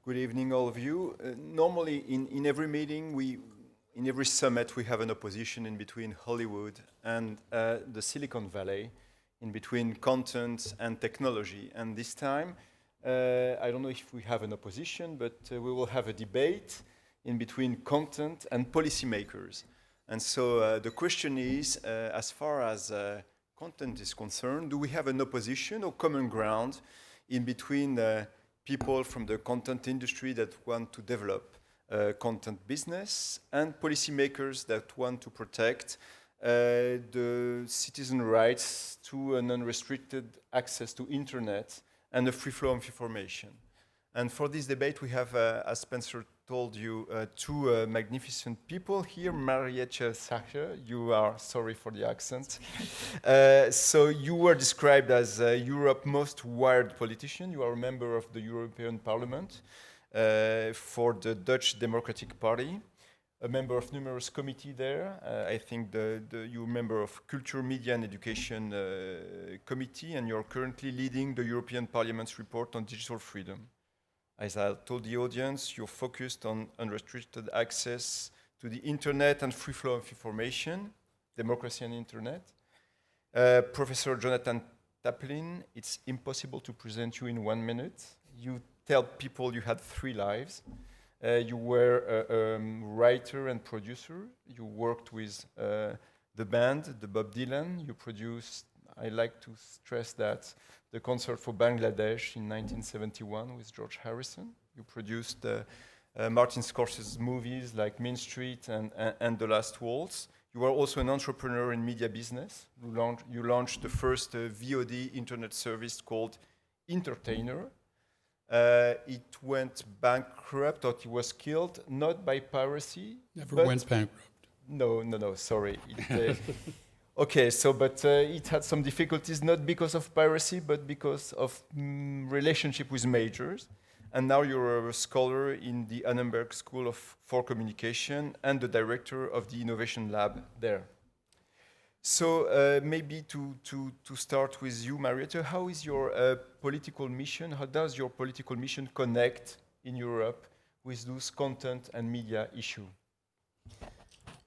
Good evening, all of you. Normally, in every meeting, in every summit, we have an opposition in between Hollywood and the Silicon Valley, in between content and technology. And this time, I don't know if we have an opposition, but we will have a debate in between content and policymakers. And so the question is, as far as content is concerned, do we have an opposition or common ground in between people from the content industry that want to develop content business and policymakers that want to protect the citizen rights to an unrestricted access to internet and a free flow of information? And for this debate, we have, as Spencer told you, two magnificent people here. Marietje, Schaake, you are, sorry for the accent. So you were described as Europe's most wired politician. You are a member of the European Parliament for the Dutch Democratic Party, a member of numerous committees there. I think you're a member of Culture, Media and Education Committee, and you're currently leading the European Parliament's report on digital freedom. As I told the audience, you're focused on unrestricted access to the internet and free flow of information, democracy and internet. Professor Jonathan Taplin, it's impossible to present you in 1 minute. You tell people you had 3 lives. You were a writer and producer. You worked with the band, the Bob Dylan. You produced, I like to stress that, the concert for Bangladesh in 1971 with George Harrison. You produced Martin Scorsese's movies like Mean Street and The Last Waltz. You were also an entrepreneur in media business. You launched the first VOD internet service called Entertainer. It went bankrupt, or it was killed, not by piracy. Never went bankrupt. No, sorry. Okay, so but it had some difficulties, not because of piracy, but because of relationship with majors. And now you're a scholar in the Annenberg School for Communication and the director of the Innovation Lab there. So maybe to start with you, Mariette, how is your political mission? How does your political mission connect in Europe with those content and media issues?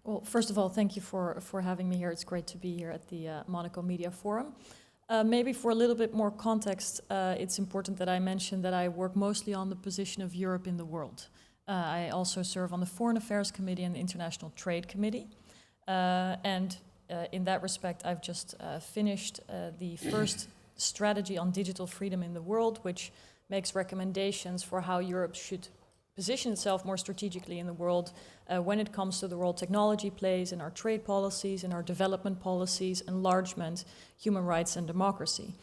Well, first of all, thank you for having me here. It's great to be here at the Monaco Media Forum. Maybe for a little bit more context, it's important that I mention that I work mostly on the position of Europe in the world. I also serve on the Foreign Affairs Committee and the International Trade Committee. In that respect, I've just finished the first strategy on digital freedom in the world, which makes recommendations for how Europe should position itself more strategically in the world when it comes to the role technology plays in our trade policies, in our development policies, enlargement, human rights and democracy.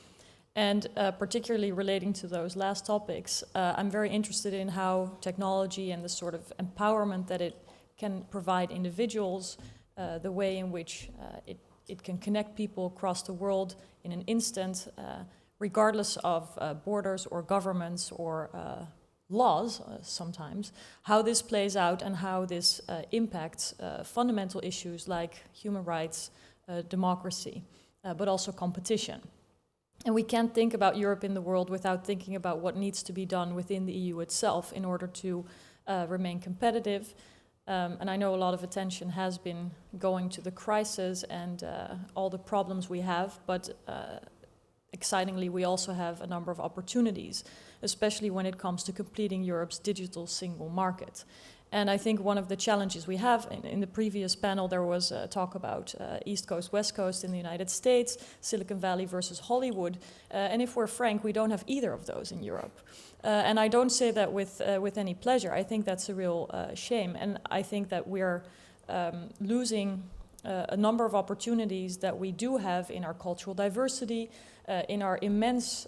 And particularly relating to those last topics, I'm very interested in how technology and the sort of empowerment that it can provide individuals, the way in which it can connect people across the world in an instant, regardless of borders or governments or laws sometimes, how this plays out and how this impacts fundamental issues like human rights, democracy, but also competition. And we can't think about Europe in the world without thinking about what needs to be done within the EU itself in order to remain competitive. And I know a lot of attention has been going to the crisis and all the problems we have, but excitingly, we also have a number of opportunities, especially when it comes to completing Europe's digital single market. And I think one of the challenges we have, in the previous panel, there was a talk about East Coast, West Coast in the United States, Silicon Valley versus Hollywood. And if we're frank, we don't have either of those in Europe. And I don't say that with any pleasure. I think that's a real shame. And I think that we're losing a number of opportunities that we do have in our cultural diversity, in our immense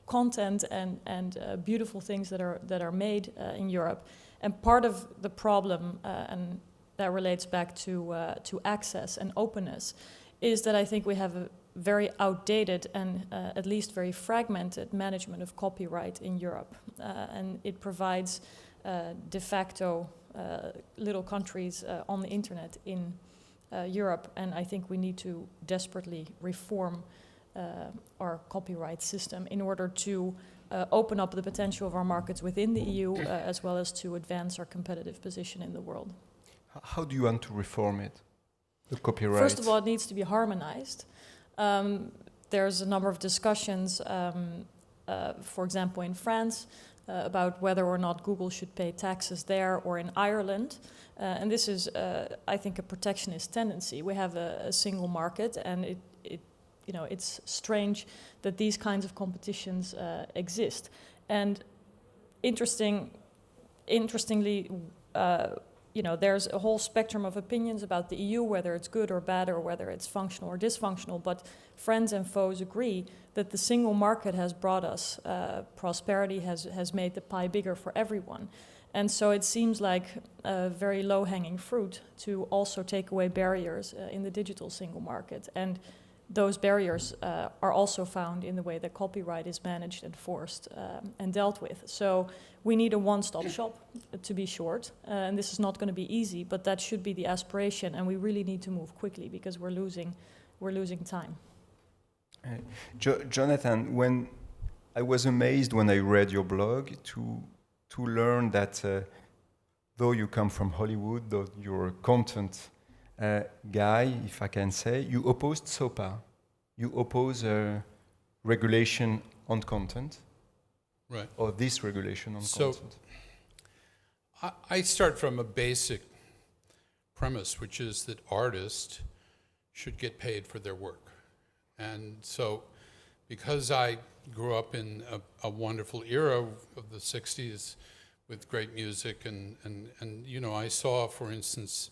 content and beautiful things that are made in Europe. And part of the problem, and that relates back to access and openness, is that I think we have a very outdated and at least very fragmented management of copyright in Europe. And it provides de facto little countries on the internet in Europe. And I think we need to desperately reform our copyright system in order to open up the potential of our markets within the EU, as well as to advance our competitive position in the world. How do you want to reform it, the copyright? First of all, it needs to be harmonized. There's a number of discussions, for example, in France, about whether or not Google should pay taxes there or in Ireland. And this is, I think, a protectionist tendency. We have a single market, and it's strange that these kinds of competitions exist. And interestingly, there's a whole spectrum of opinions about the EU, whether it's good or bad, or whether it's functional or dysfunctional. But friends and foes agree that the single market has brought us prosperity, has made the pie bigger for everyone. And so it seems like a very low-hanging fruit to also take away barriers in the digital single market. And those barriers are also found in the way that copyright is managed, enforced, and dealt with. So we need a one-stop shop, to be short. And this is not going to be easy, but that should be the aspiration. And we really need to move quickly because we're losing time. Jonathan, when I was amazed when I read your blog to learn that though you come from Hollywood, though you're a content guy, if I can say, you opposed SOPA. You oppose regulation on content, right? Or this regulation on content. I start from a basic premise, which is that artists should get paid for their work. And so, because I grew up in a wonderful era of the 60s with great music, and I saw, for instance,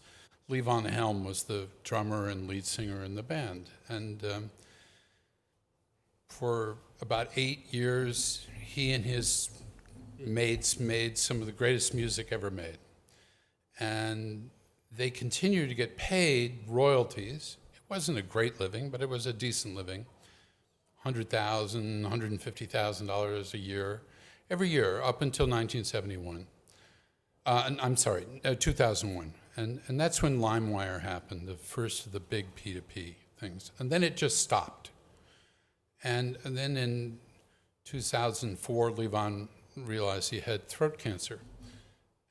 Lee Van Helm was the drummer and lead singer in the band. And for about 8 years, he and his mates made some of the greatest music ever made. And they continued to get paid royalties. It wasn't a great living, but it was a decent living. $100,000, $150,000 a year, every year up until 1971. 2001. And that's when LimeWire happened, the first of the big P2P things. And then it just stopped. And then in 2004, Levon realized he had throat cancer.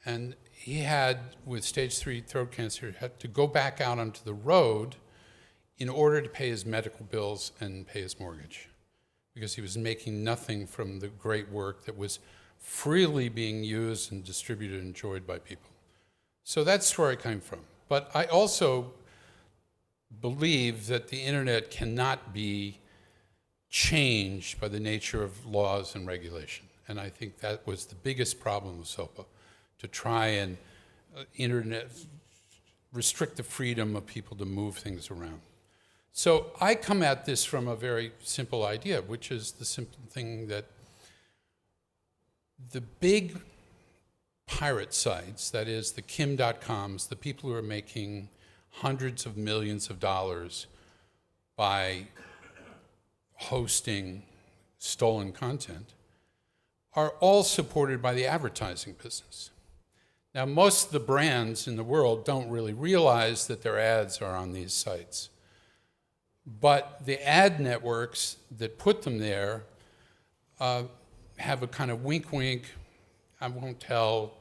And he had, with stage 3 throat cancer, had to go back out onto the road in order to pay his medical bills and pay his mortgage, because he was making nothing from the great work that was freely being used and distributed and enjoyed by people. So that's where I came from. But I also believe that the internet cannot be changed by the nature of laws and regulation. And I think that was the biggest problem with SOPA, to try and restrict the freedom of people to move things around. So I come at this from a very simple idea, which is the simple thing that the big pirate sites, that is the Kim.coms, the people who are making hundreds of millions of dollars by hosting stolen content, are all supported by the advertising business. Now, most of the brands in the world don't really realize that their ads are on these sites. But the ad networks that put them there have a kind of wink-wink, I won't tell,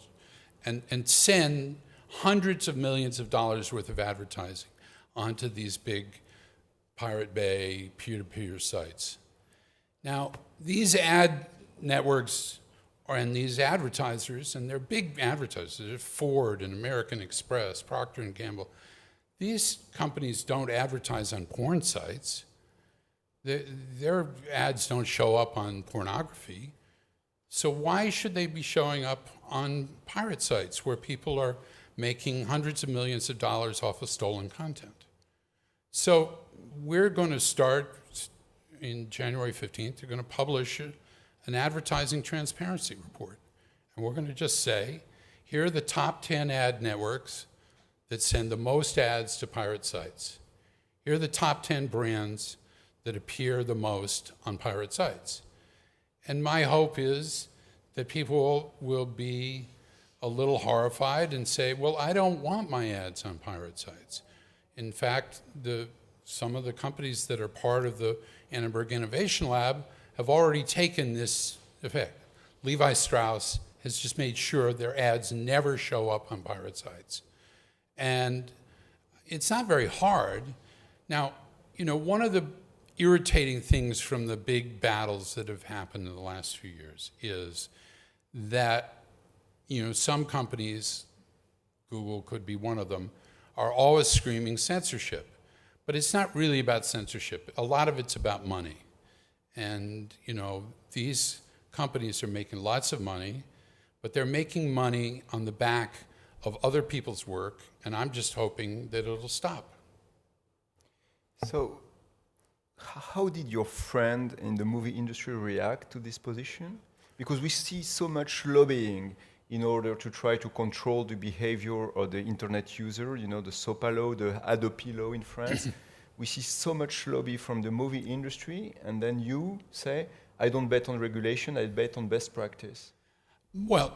and send hundreds of millions of dollars worth of advertising onto these big Pirate Bay peer-to-peer sites. Now, these ad networks and these advertisers, and they're big advertisers, Ford and American Express, Procter & Gamble, these companies don't advertise on porn sites. Their ads don't show up on pornography. So why should they be showing up on pirate sites where people are making hundreds of millions of dollars off of stolen content? So we're going to start in January 15th, we're going to publish an advertising transparency report. And we're going to just say, here are the top 10 ad networks that send the most ads to pirate sites. Here are the top 10 brands that appear the most on pirate sites. And my hope is that people will be a little horrified and say, well, I don't want my ads on pirate sites. In fact, some of the companies that are part of the Annenberg Innovation Lab have already taken this effect. Levi Strauss has just made sure their ads never show up on pirate sites. And it's not very hard. Now, one of the irritating things from the big battles that have happened in the last few years is that, some companies, Google could be one of them, are always screaming censorship. But it's not really about censorship. A lot of it's about money. And, these companies are making lots of money, but they're making money on the back of other people's work, and I'm just hoping that it'll stop. So, how did your friend in the movie industry react to this position? Because we see so much lobbying in order to try to control the behavior of the internet user, the SOPA law, the Adopi law in France. We see so much lobby from the movie industry, and then you say, I don't bet on regulation, I bet on best practice. Well,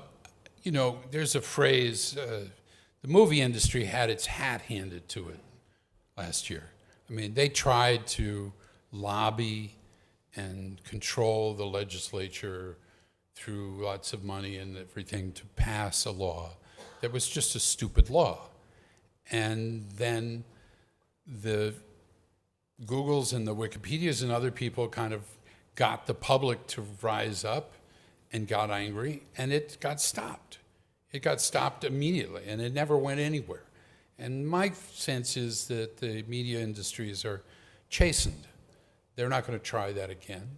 there's a phrase, the movie industry had its hat handed to it last year. I mean, they tried to lobby and control the legislature through lots of money and everything to pass a law that was just a stupid law. And then the Googles and the Wikipedias and other people kind of got the public to rise up and got angry, and it got stopped. It got stopped immediately, and it never went anywhere. And my sense is that the media industries are chastened. They're not going to try that again.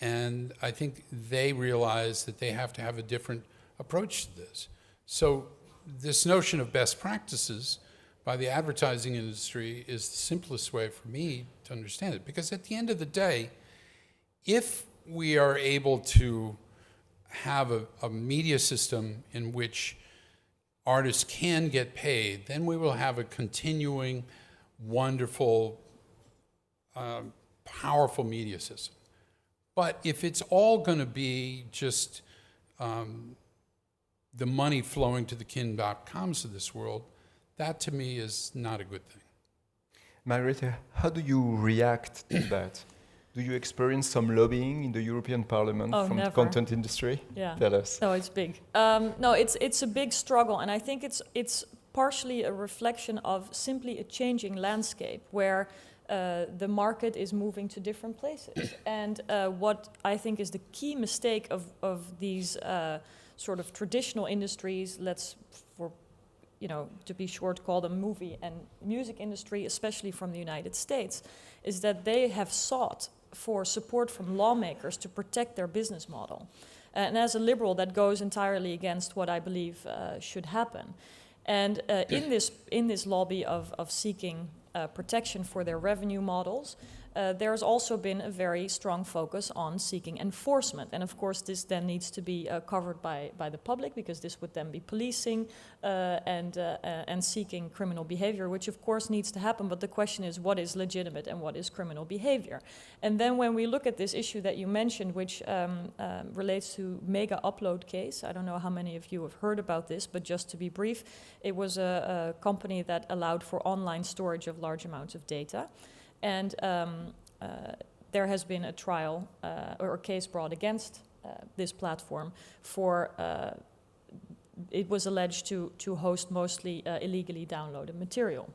And I think they realize that they have to have a different approach to this. So this notion of best practices by the advertising industry is the simplest way for me to understand it. Because at the end of the day, if we are able to have a media system in which artists can get paid, then we will have a continuing, wonderful, powerful media system. But if it's all going to be just the money flowing to the kin.coms of this world, that to me is not a good thing. Mariette, how do you react to that? Do you experience some lobbying in the European Parliament from never. the content industry? Yeah. Tell us. No, it's big. No, it's a big struggle, and I think it's partially a reflection of simply a changing landscape where the market is moving to different places. And what I think is the key mistake of these sort of traditional industries, to be short, call them movie and music industry, especially from the United States, is that they have sought for support from lawmakers to protect their business model. And as a liberal, that goes entirely against what I believe should happen. And in this lobby of seeking protection for their revenue models, there's also been a very strong focus on seeking enforcement. And of course, this then needs to be covered by the public, because this would then be policing and seeking criminal behavior, which of course needs to happen. But the question is, what is legitimate and what is criminal behavior? And then when we look at this issue that you mentioned, which relates to mega upload case, I don't know how many of you have heard about this, but just to be brief, it was a company that allowed for online storage of large amounts of data. And there has been a trial or a case brought against this platform for, it was alleged to host mostly illegally downloaded material.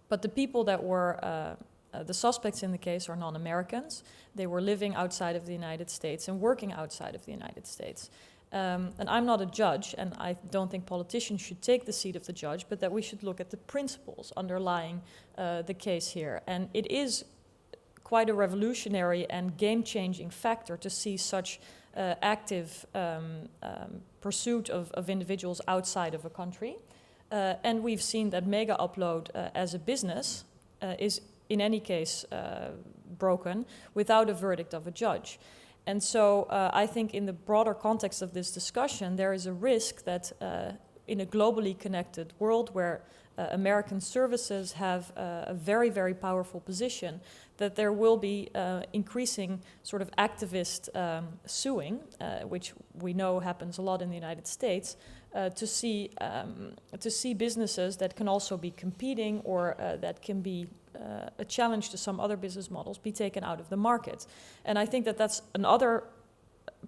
But the people that were, the suspects in the case are non-Americans. They were living outside of the United States and working outside of the United States. And I'm not a judge, and I don't think politicians should take the seat of the judge, but that we should look at the principles underlying the case here. And it is quite a revolutionary and game-changing factor to see such active pursuit of individuals outside of a country. And we've seen that mega upload as a business is in any case broken without a verdict of a judge. And so I think in the broader context of this discussion, there is a risk that in a globally connected world where American services have a very, very powerful position, that there will be increasing sort of activist suing, which we know happens a lot in the United States, to see businesses that can also be competing or that can be a challenge to some other business models be taken out of the market. And I think that that's another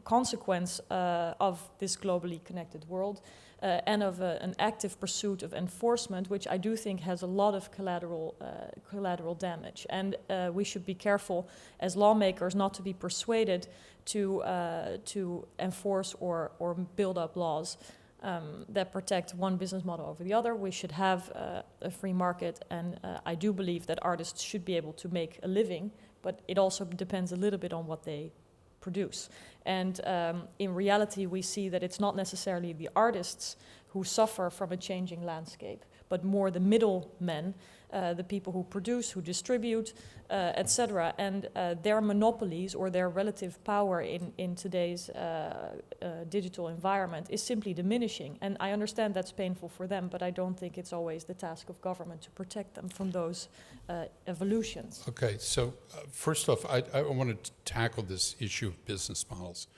consequence of this globally connected world and of an active pursuit of enforcement, which I do think has a lot of collateral damage. And we should be careful as lawmakers not to be persuaded to enforce or build up laws that protect one business model over the other. We should have a free market, and I do believe that artists should be able to make a living, but it also depends a little bit on what they produce. And in reality, we see that it's not necessarily the artists who suffer from a changing landscape, but more the middlemen, the people who produce, who distribute, etc. And their monopolies or their relative power in today's digital environment is simply diminishing. And I understand that's painful for them, but I don't think it's always the task of government to protect them from those evolutions. Okay, so first off, I want to tackle this issue of business models,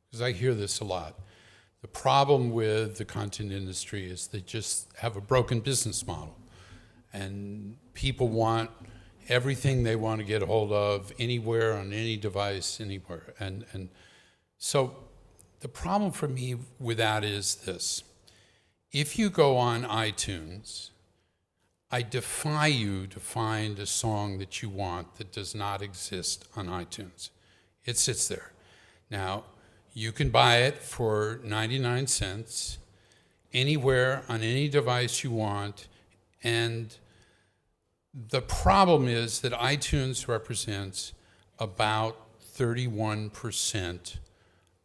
because I hear this a lot. The problem with the content industry is they just have a broken business model. And people want everything they want to get a hold of anywhere, on any device, anywhere. And so the problem for me with that is this. If you go on iTunes, I defy you to find a song that you want that does not exist on iTunes. It sits there. Now, you can buy it for 99 cents anywhere on any device you want, and the problem is that iTunes represents about 31%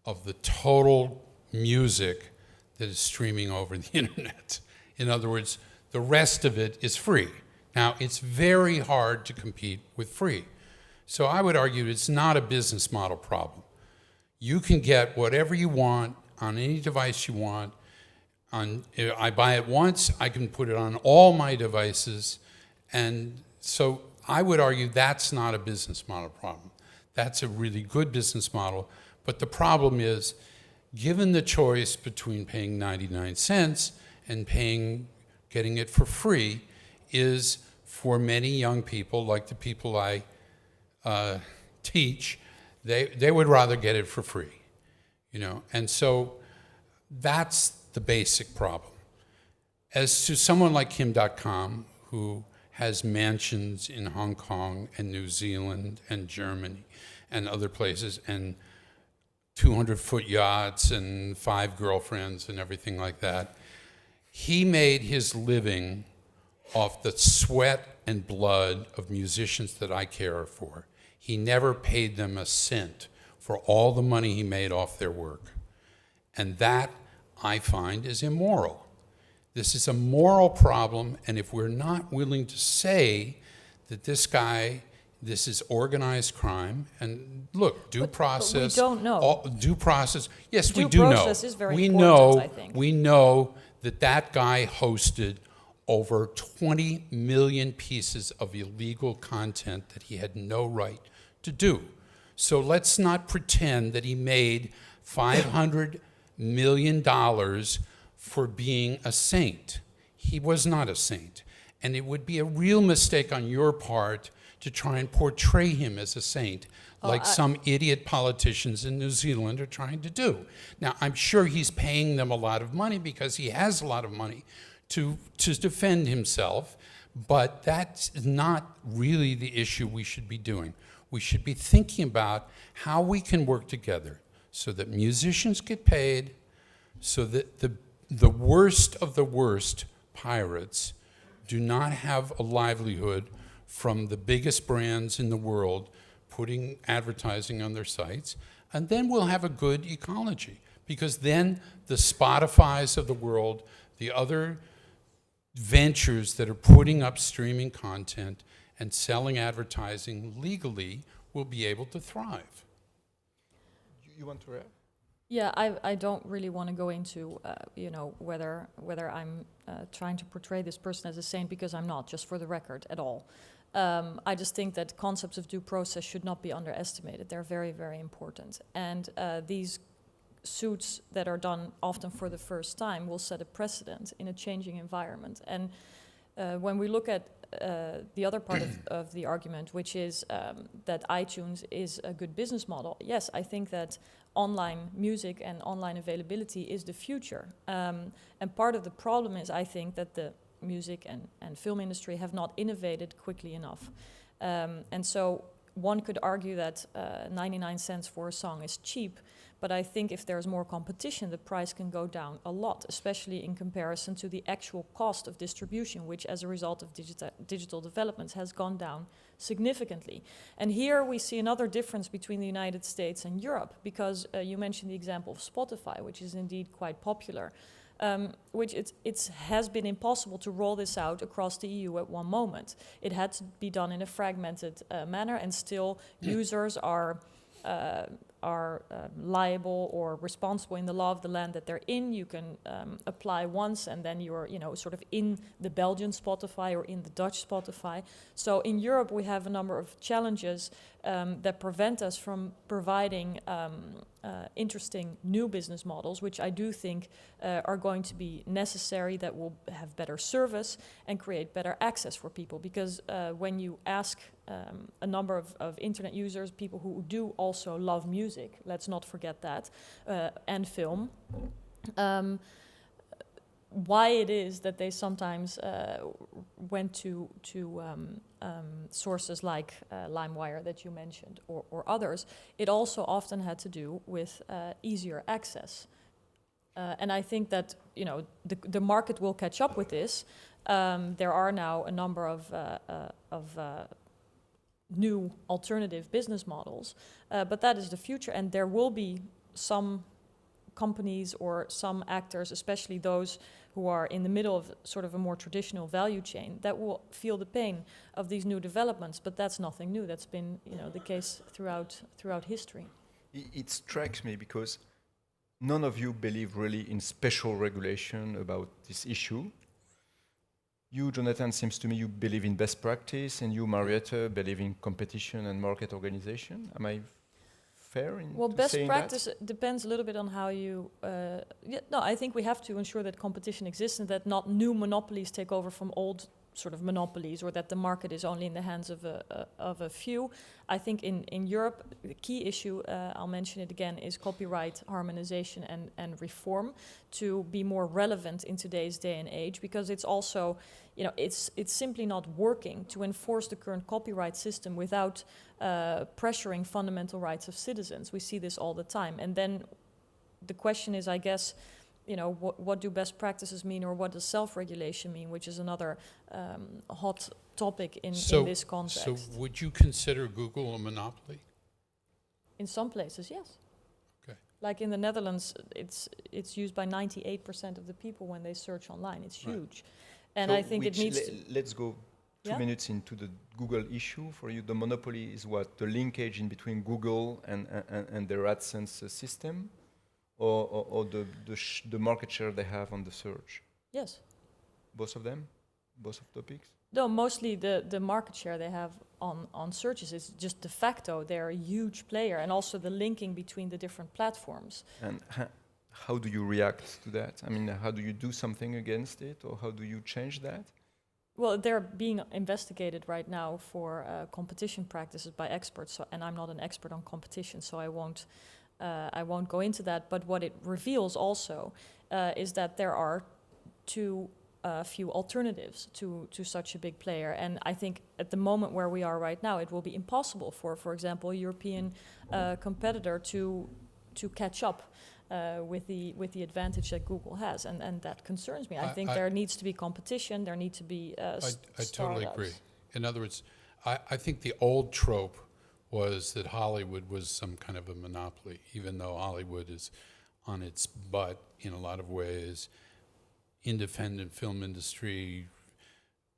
of the total music that is streaming over the internet. In other words, the rest of it is free. Now, it's very hard to compete with free. So I would argue it's not a business model problem. You can get whatever you want on any device you want. I buy it once, I can put it on all my devices. And so I would argue that's not a business model problem. That's a really good business model. But the problem is, given the choice between paying 99 cents and getting it for free, is for many young people, like the people I teach, they would rather get it for free, you know. And so that's the basic problem. As to someone like Kim.com, who has mansions in Hong Kong and New Zealand and Germany and other places, and 200-foot yachts and 5 girlfriends and everything like that. He made his living off the sweat and blood of musicians that I care for. He never paid them a cent for all the money he made off their work. And that, I find, is immoral. This is a moral problem, and if we're not willing to say that this is organized crime, and look, due process. But we don't know. Due process, yes, we do Due know. process is very important, I think. We know that guy hosted over 20 million pieces of illegal content that he had no right to do. So let's not pretend that he made $500 million for being a saint. He was not a saint. And it would be a real mistake on your part to try and portray him as a saint, like some idiot politicians in New Zealand are trying to do. Now, I'm sure he's paying them a lot of money because he has a lot of money to defend himself, but that's not really the issue we should be doing. We should be thinking about how we can work together so that musicians get paid, so that the worst of the worst pirates do not have a livelihood from the biggest brands in the world putting advertising on their sites, and then we'll have a good ecology, because then the Spotifys of the world, the other ventures that are putting up streaming content and selling advertising legally will be able to thrive. You want to react? Yeah, I don't really want to go into, whether I'm trying to portray this person as a saint, because I'm not, just for the record, at all. I just think that concepts of due process should not be underestimated. They're very, very important. And these suits that are done often for the first time will set a precedent in a changing environment. And when we look at the other part of the argument, which is that iTunes is a good business model. Yes, I think that online music and online availability is the future. And part of the problem is, I think, that the music and film industry have not innovated quickly enough. And so one could argue that 99 cents for a song is cheap, but I think if there's more competition, the price can go down a lot, especially in comparison to the actual cost of distribution, which as a result of digital developments has gone down significantly. And here we see another difference between the United States and Europe, because you mentioned the example of Spotify, which is indeed quite popular. Which it has been impossible to roll this out across the EU at one moment. It had to be done in a fragmented manner, and still users are liable or responsible in the law of the land that they're in. You can apply once, and then you're, sort of in the Belgian Spotify or in the Dutch Spotify. So in Europe, we have a number of challenges that prevent us from providing interesting new business models, which I do think are going to be necessary, that will have better service and create better access for people. Because when you ask a number of internet users, people who do also love music, let's not forget that, and film, why it is that they sometimes went to sources like LimeWire that you mentioned, or others, it also often had to do with easier access. And I think that the market will catch up with this. There are now a number of new alternative business models, but that is the future, and there will be some companies or some actors, especially those who are in the middle of sort of a more traditional value chain, that will feel the pain of these new developments. But that's nothing new. That's been the case throughout history. It strikes me because none of you believe really in special regulation about this issue. You, Jonathan, seems to me you believe in best practice, and you, Mariette, believe in competition and market organization. Am I fair in best saying practice that? depends a little bit on how you... I think we have to ensure that competition exists and that not new monopolies take over from old sort of monopolies, or that the market is only in the hands of a few. I think in Europe, the key issue, I'll mention it again, is copyright harmonization and reform to be more relevant in today's day and age, because it's also, it's simply not working to enforce the current copyright system without pressuring fundamental rights of citizens. We see this all the time. And then the question is, I guess, what do best practices mean, or what does self-regulation mean, which is another hot topic in this context. So would you consider Google a monopoly? In some places, yes. Okay. Like in the Netherlands, it's used by 98% of the people when they search online. It's huge. Right. And so I think it needs let's go 2 minutes into the Google issue. For you, the monopoly is what? The linkage in between Google and their AdSense system? Or the market share they have on the search? Yes. Both of them? Both of topics? No, mostly the market share they have on searches is just de facto. They're a huge player, and also the linking between the different platforms. And how do you react to that? I mean, how do you do something against it, or how do you change that? Well, they're being investigated right now for competition practices by experts, and I'm not an expert on competition, so I won't go into that. But what it reveals also is that there are too few alternatives to such a big player. And I think at the moment where we are right now, it will be impossible for example, a European competitor to catch up with the advantage that Google has. And that concerns me. I think there needs to be competition. There need to be I totally agree. In other words, I think the old trope was that Hollywood was some kind of a monopoly, even though Hollywood is on its butt in a lot of ways. Independent film industry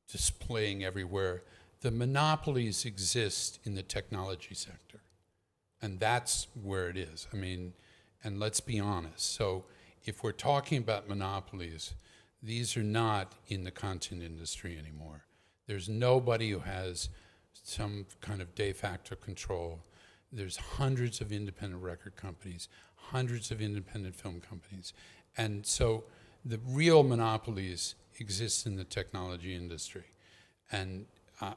displaying everywhere. The monopolies exist in the technology sector, and that's where it is. I mean, and let's be honest. So if we're talking about monopolies, these are not in the content industry anymore. There's nobody who has some kind of de facto control. There's hundreds of independent record companies, hundreds of independent film companies. And so the real monopolies exist in the technology industry. And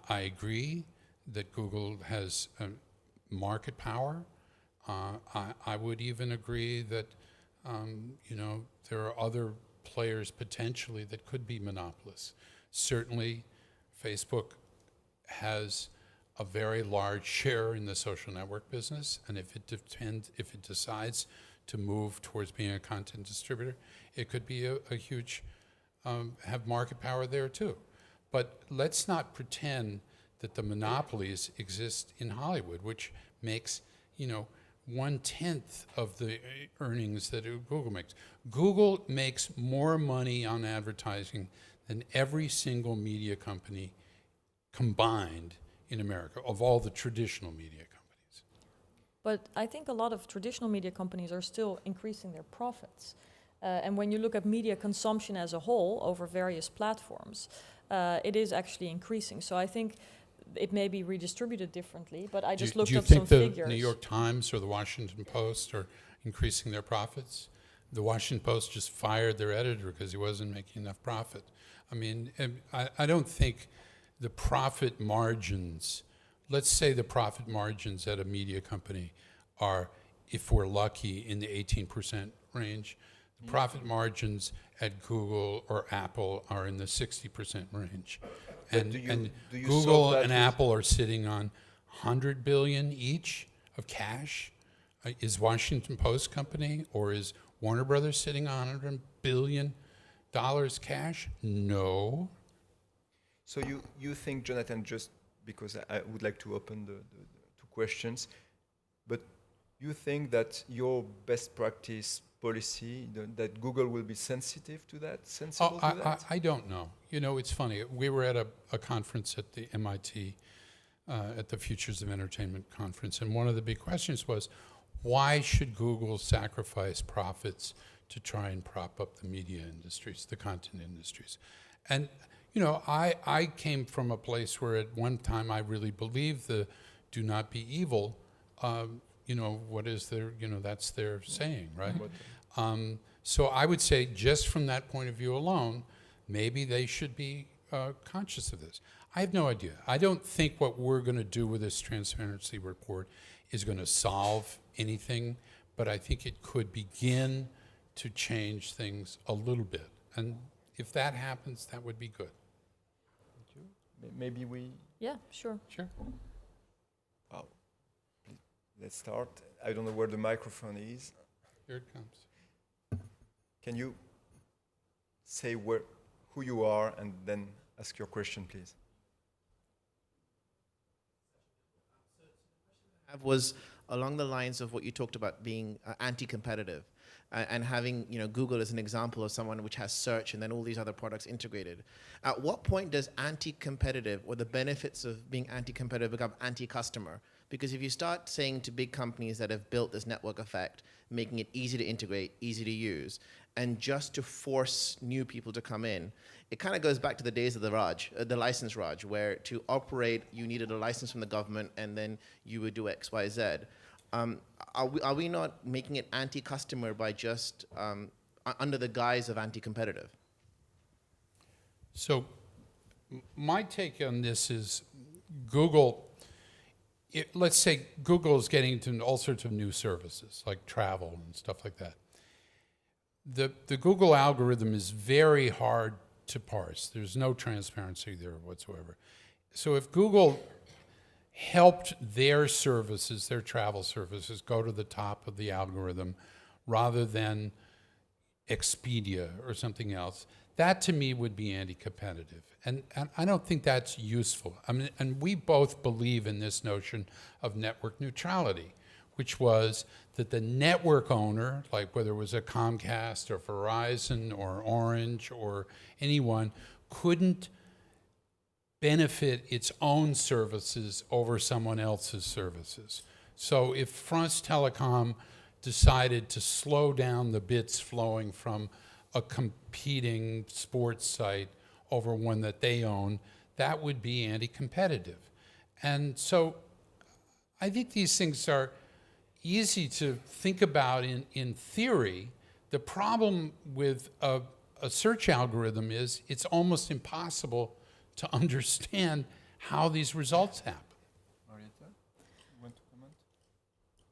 I agree that Google has market power. I would even agree that, there are other players potentially that could be monopolists. Certainly, Facebook has a very large share in the social network business, and if it decides to move towards being a content distributor, it could be a huge, have market power there too. But let's not pretend that the monopolies exist in Hollywood, which makes, 1/10 of the earnings that Google makes. Google makes more money on advertising than every single media company combined in America, of all the traditional media companies. But I think a lot of traditional media companies are still increasing their profits. And when you look at media consumption as a whole over various platforms, it is actually increasing. So I think it may be redistributed differently, but I just looked up some figures. Do you think the New York Times or the Washington Post are increasing their profits? The Washington Post just fired their editor because he wasn't making enough profit. I mean, I don't think the profit margins, let's say the profit margins at a media company are, if we're lucky, in the 18% range. The profit margins at Google or Apple are in the 60% range. And do you Google and Apple are sitting on $100 billion each of cash. Is Washington Post company or is Warner Brothers sitting on $100 billion cash? No. So you think, Jonathan, just because I would like to open the two questions, but you think that your best practice policy, that Google will be sensitive to that, sensible to that? I don't know. It's funny. We were at a conference at the MIT, at the Futures of Entertainment conference, and one of the big questions was, why should Google sacrifice profits to try and prop up the media industries, the content industries? And I came from a place where at one time I really believed the "do not be evil." What is their? That's their saying, right? So I would say, just from that point of view alone, maybe they should be conscious of this. I have no idea. I don't think what we're going to do with this transparency report is going to solve anything, but I think it could begin to change things a little bit. And if that happens, that would be good. Maybe we... Yeah, sure. Sure. Oh, please, let's start. I don't know where the microphone is. Here it comes. Can you say who you are and then ask your question, please? Was along the lines of what you talked about being anti-competitive and having Google as an example of someone which has search and then all these other products integrated. At what point does anti-competitive or the benefits of being anti-competitive become anti-customer? Because if you start saying to big companies that have built this network effect, making it easy to integrate, easy to use, and just to force new people to come in, it kind of goes back to the days of the license Raj, where to operate, you needed a license from the government and then you would do X, Y, Z. Are we not making it anti-customer by just under the guise of anti-competitive? So my take on this is Google, let's say Google is getting into all sorts of new services like travel and stuff like that. The Google algorithm is very hard to parse. There's no transparency there whatsoever. So if Google helped their services, their travel services, go to the top of the algorithm rather than Expedia or something else, that to me would be anti-competitive. And I don't think that's useful. I mean, and we both believe in this notion of network neutrality, which was that the network owner, like whether it was a Comcast or Verizon or Orange or anyone, couldn't benefit its own services over someone else's services. So if France Telecom decided to slow down the bits flowing from a competing sports site over one that they own, that would be anti-competitive. And so I think these things are easy to think about in theory. The problem with a search algorithm is it's almost impossible to understand how these results happen. Marietje, you want to comment?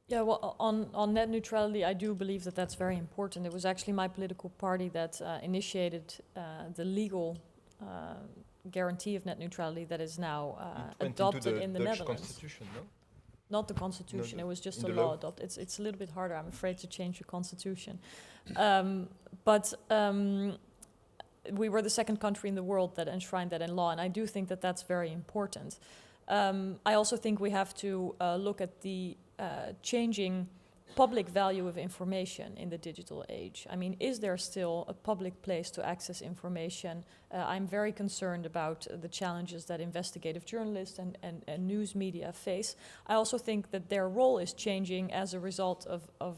Yeah, well, on net neutrality, I do believe that that's very important. It was actually my political party that initiated the legal guarantee of net neutrality that is now adopted in the Dutch Netherlands. Constitution, no? Not the constitution, No, it was just in a the law law? adopted. It's a little bit harder, I'm afraid, to change the constitution. We were the second country in the world that enshrined that in law, and I do think that that's very important. I also think we have to look at the changing public value of information in the digital age. I mean, is there still a public place to access information? I'm very concerned about the challenges that investigative journalists and news media face. I also think that their role is changing as a result of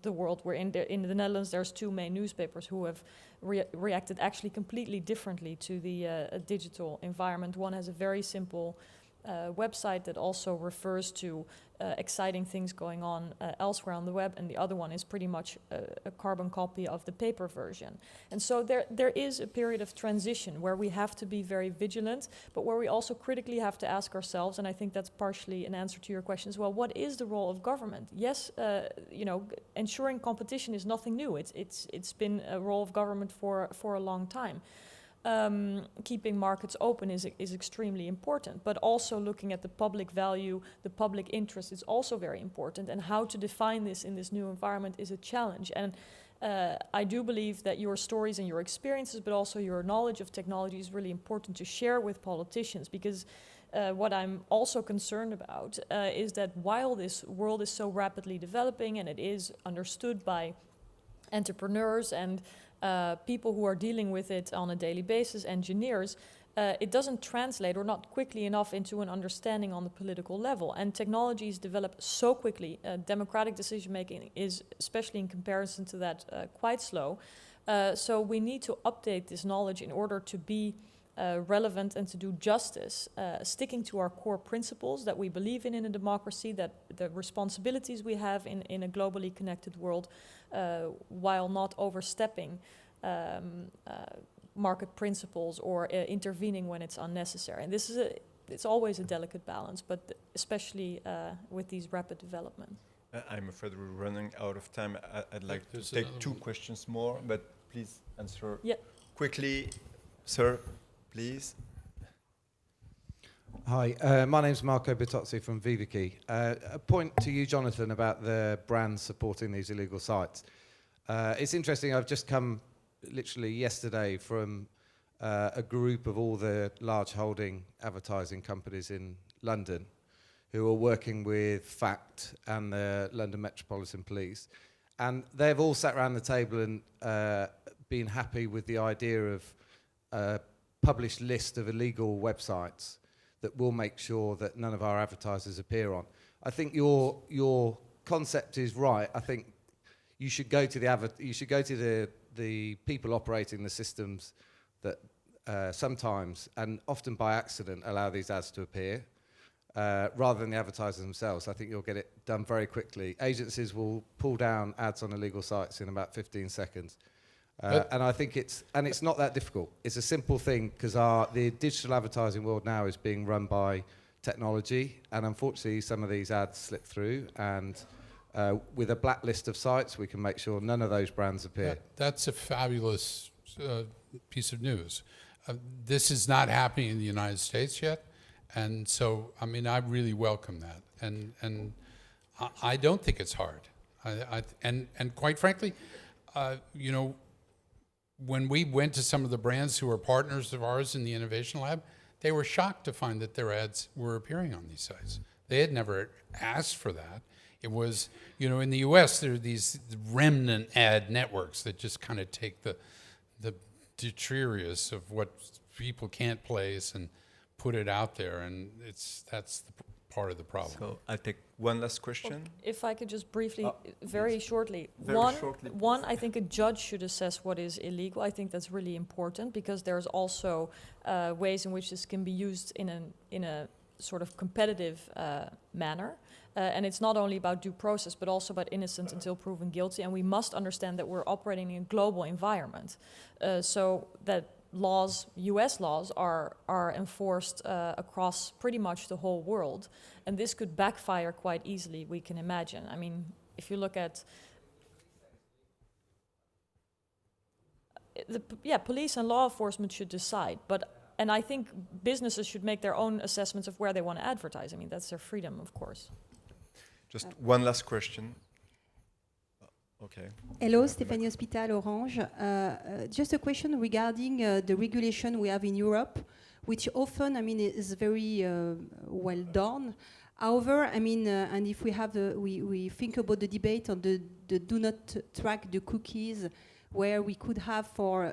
the world we're in. In the Netherlands, there's two main newspapers who have reacted actually completely differently to the digital environment. One has a very simple website that also refers to exciting things going on elsewhere on the web, and the other one is pretty much a carbon copy of the paper version. And so there is a period of transition where we have to be very vigilant, but where we also critically have to ask ourselves, and I think that's partially an answer to your question as well, what is the role of government? Yes, ensuring competition is nothing new. It's been a role of government for a long time. Keeping markets open is extremely important, but also looking at the public value, the public interest is also very important, and how to define this in this new environment is a challenge. And I do believe that your stories and your experiences, but also your knowledge of technology is really important to share with politicians, because what I'm also concerned about is that while this world is so rapidly developing and it is understood by entrepreneurs and people who are dealing with it on a daily basis, engineers, it doesn't translate or not quickly enough into an understanding on the political level. And technologies develop so quickly. Democratic decision-making is, especially in comparison to that, quite slow. So we need to update this knowledge in order to be relevant and to do justice, sticking to our core principles that we believe in a democracy, that the responsibilities we have in a globally connected world, while not overstepping market principles or intervening when it's unnecessary. And this is it's always a delicate balance, but especially with these rapid developments. I'm afraid we're running out of time. I'd like There's to take another two one. questions more, but please answer Yeah. quickly. Sir, please. Hi, my name's Marco Bertozzi from Viviki. A point to you, Jonathan, about the brands supporting these illegal sites. It's interesting, I've just come literally yesterday from a group of all the large holding advertising companies in London who are working with FACT and the London Metropolitan Police. And they've all sat around the table and been happy with the idea of a published list of illegal websites that will make sure that none of our advertisers appear on. I think your concept is right. I think you should go to the people operating the systems that sometimes and often by accident allow these ads to appear, rather than the advertisers themselves. I think you'll get it done very quickly. Agencies will pull down ads on illegal sites in about 15 seconds. And I think it's not that difficult. It's a simple thing because the digital advertising world now is being run by technology, and unfortunately some of these ads slip through, and with a blacklist of sites we can make sure none of those brands appear. That's a fabulous piece of news. This is not happening in the United States yet, and so I mean I really welcome that, and I don't think it's hard. And quite frankly, when we went to some of the brands who are partners of ours in the Innovation Lab, they were shocked to find that their ads were appearing on these sites. They had never asked for that. It was, in the US, there are these remnant ad networks that just kind of take the detritus of what people can't place and put it out there, and that's the part of the problem. So I'll take one last question. If I could just briefly, very shortly. Very shortly, One, I think a judge should assess what is illegal. I think that's really important because there's also ways in which this can be used in a sort of competitive manner. And it's not only about due process, but also about innocence until proven guilty. And we must understand that we're operating in a global environment. So that laws, US laws, are enforced across pretty much the whole world. And this could backfire quite easily, we can imagine. I mean, if you look at police and law enforcement should decide, and I think businesses should make their own assessments of where they want to advertise. I mean, that's their freedom, of course. Just one last question. Okay. Hello, Stéphanie Hospital, Orange. Just a question regarding the regulation we have in Europe, which often, I mean, is very well done. However, I mean, and if we have we think about the debate on the do not track the cookies, where we could have for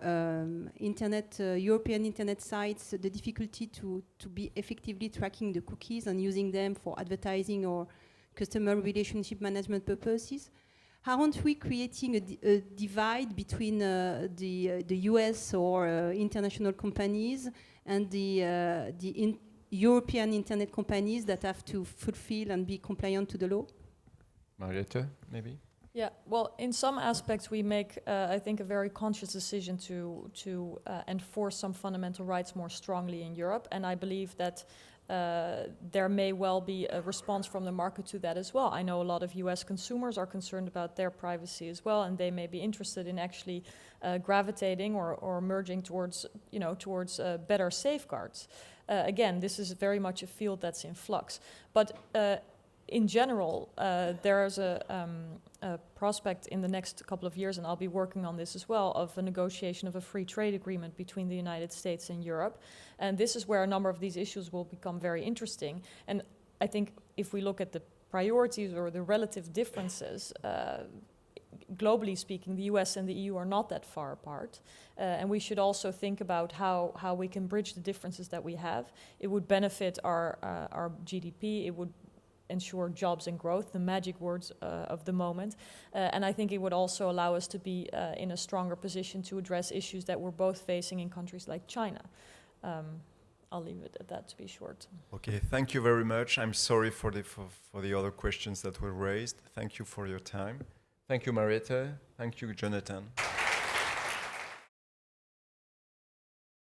European internet sites the difficulty to be effectively tracking the cookies and using them for advertising or customer relationship management purposes. Aren't we creating a divide between the US or international companies and the European internet companies that have to fulfill and be compliant to the law? Mariette, maybe? Yeah, well, in some aspects we make, I think, a very conscious decision to enforce some fundamental rights more strongly in Europe, and I believe that there may well be a response from the market to that as well. I know a lot of US consumers are concerned about their privacy as well, and they may be interested in actually gravitating or merging towards better safeguards. Again, this is very much a field that's in flux. But in general, there is a prospect in the next couple of years, and I'll be working on this as well, of a negotiation of a free trade agreement between the United States and Europe. And this is where a number of these issues will become very interesting. And I think if we look at the priorities or the relative differences, globally speaking, the US and the EU are not that far apart. And we should also think about how we can bridge the differences that we have. It would benefit our GDP, it would ensure jobs and growth, the magic words of the moment. And I think it would also allow us to be in a stronger position to address issues that we're both facing in countries like China. I'll leave it at that, to be short. Okay, thank you very much. I'm sorry for the other questions that were raised. Thank you for your time. Thank you, Mariette. Thank you, Jonathan.